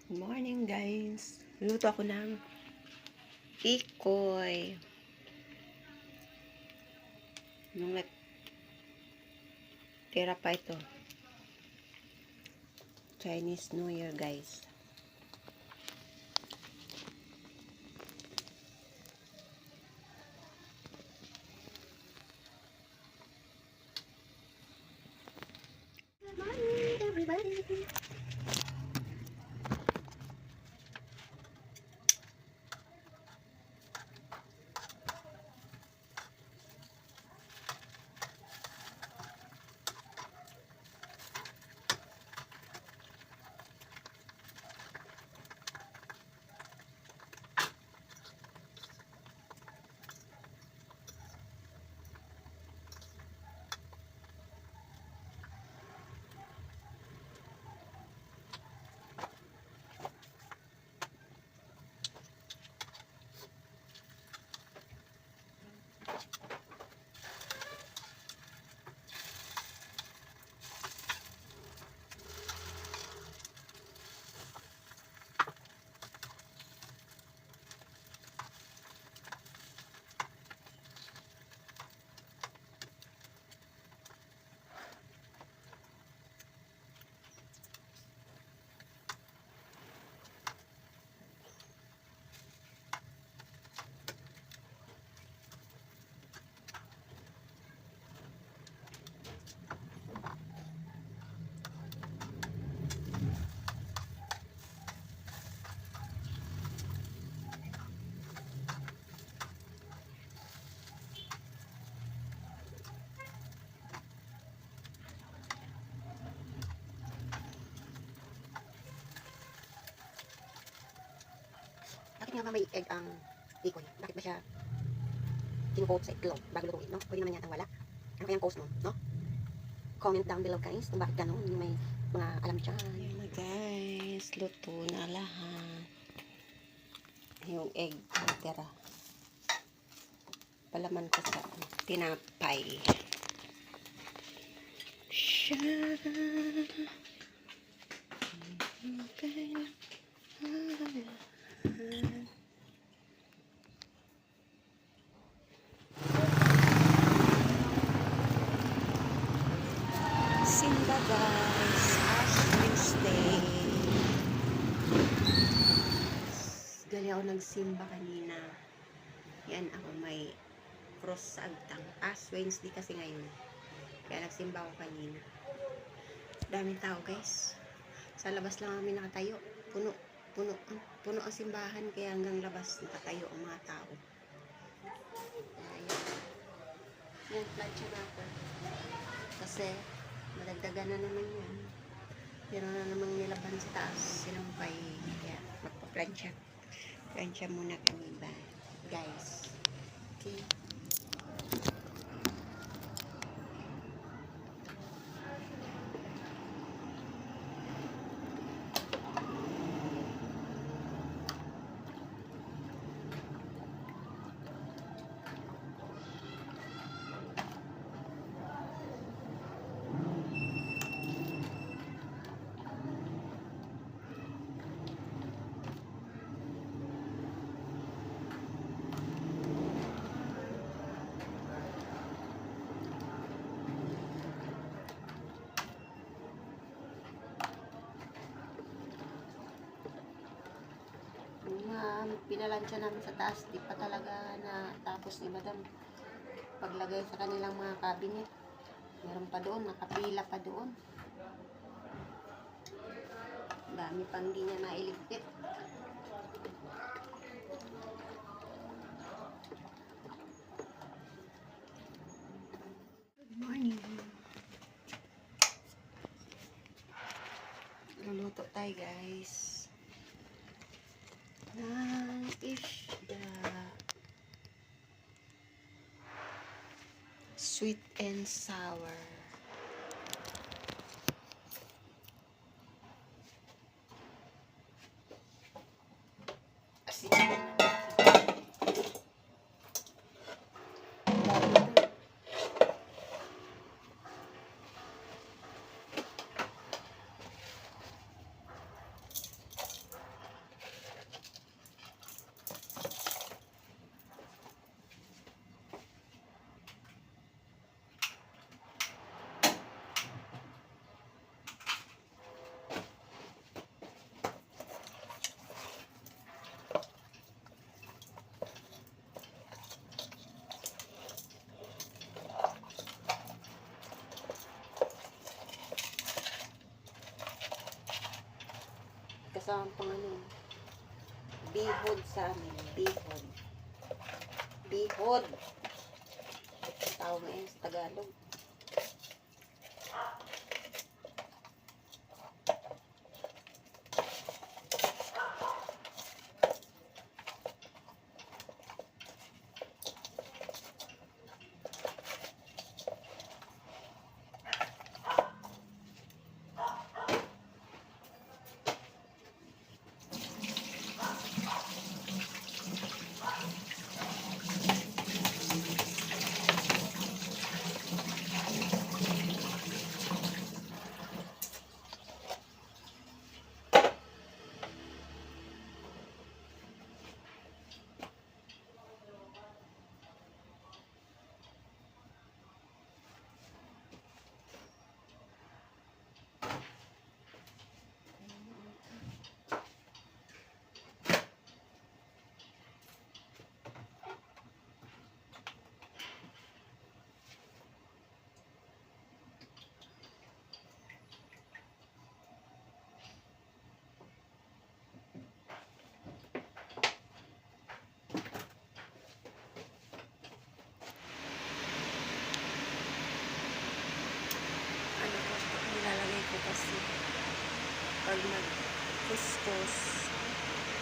Good morning guys. Luto ako ng ikoy. Nung tira pa ito. Chinese New Year guys. Good morning everybody. Bakit nga ba may egg ang ikoy? Bakit ba siya kinukoat sa itlog bago lutuin, no? Pwede naman yata wala. Ano kayang cause nun, no? Comment down below guys kung bakit ganun. Yung may mga alam dyan. Yan na guys. Luto na lahat. Yung egg tira. Palaman ko sa tinapay. Siya. Okay. Simba guys, Ash Wednesday. Gali ako nagsimba kanina. Yan ako may cross sa agtang. Ash Wednesday kasi ngayon. Kaya nagsimba ako kanina. Daming tao guys. Sa labas lang kami nakatayo. Puno ang simbahan kaya hanggang labas nakatayo ang mga tao. Ayan. Yan, plancha na ako. Kasi madagdagan na naman yan. Meron na namang nilaban sa taas. Sinampay. Kaya magpa-plancha. Plancha muna kami ba, guys. Okay. Pinalansya namin sa taas, di pa talaga na tapos ni madam paglagay sa kanilang mga cabinet. Meron pa doon, nakapila pa doon. Dami pang di niya nailigpit. Good morning. Luluto tayo guys ng isda. Sweet and sour. Asin na kasama pang ano, bihod sa amin. Bihod. Bihod. Tawag na yun sa Tagalog. Ano ko, nilalagay ko kasi pag nag-kuskus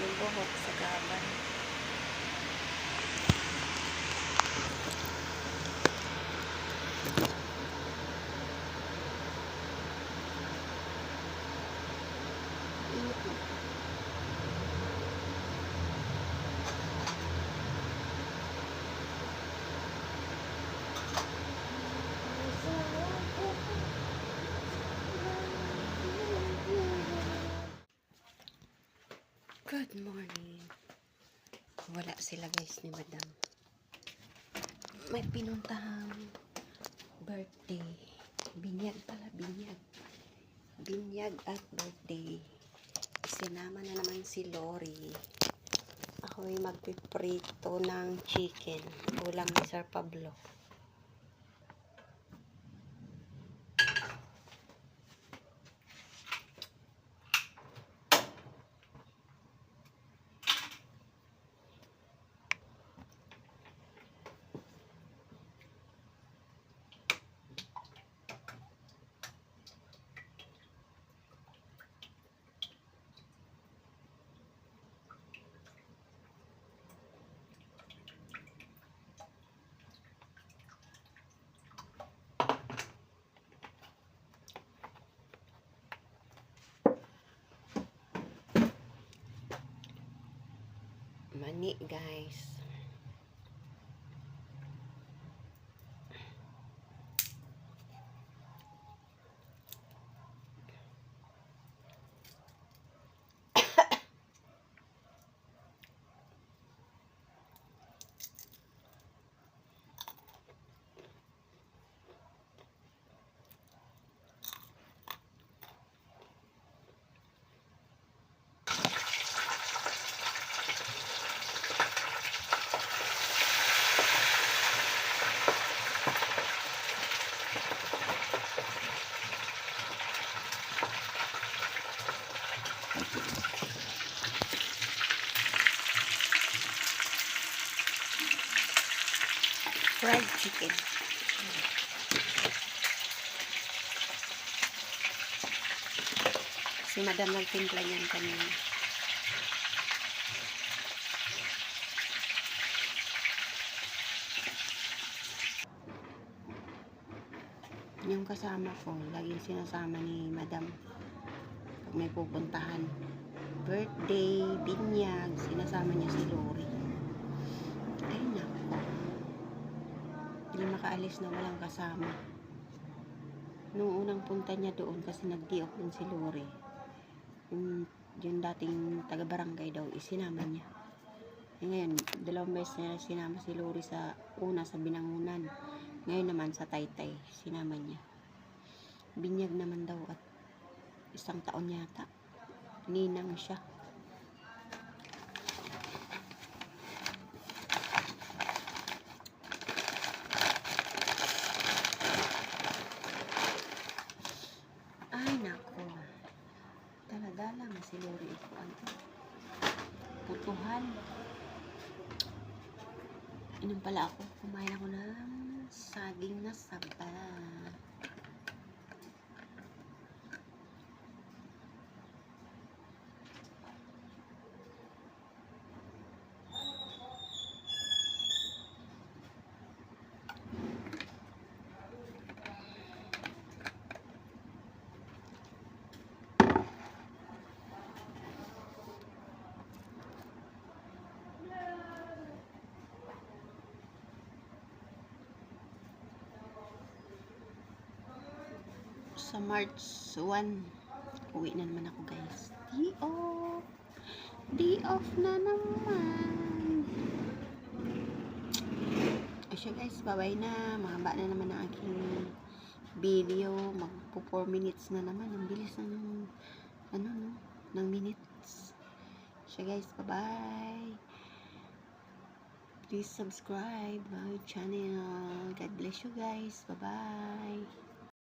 yung buhok sa gaban. Good morning. Wala sila guys ni Madam. May pinuntahang birthday. Binyag pala, binyag. Binyag at birthday. Sinama na naman si Lori. Ako ay magpiprito ng chicken. Ulam ni Sir Pablo. Mani guys. Fried chicken. Si Madam nagtimpla niyan kanina. Yung kasama ko, laging sinasama ni Madam pag may pupuntahan. Birthday, binyag, sinasama niya si Lori. Ay nako. Hindi makaalis na walang kasama. Nung unang punta niya doon kasi nag-di-off din si Lori. Yung dating taga-barangay daw, isinama niya. Ngayon, dalawang beses na sinama si Lori sa una sa Binangunan. Ngayon naman sa Taytay, sinama niya. Binyag naman daw at 1 taon yata. Ninang siya. Ay nako. Dala-dala nga si Lori putuhan. Inom pala ako. Kumain ako ng saging na saba. Sa March 1, uwi na naman ako guys. Day off na naman. Asya guys, bye-bye na. Mahaba na naman ang aking video. Magpo 4 minutes na naman. Ang bilis ng ng minutes. Asya guys, bye-bye. Please subscribe my channel. God bless you guys. Bye-bye.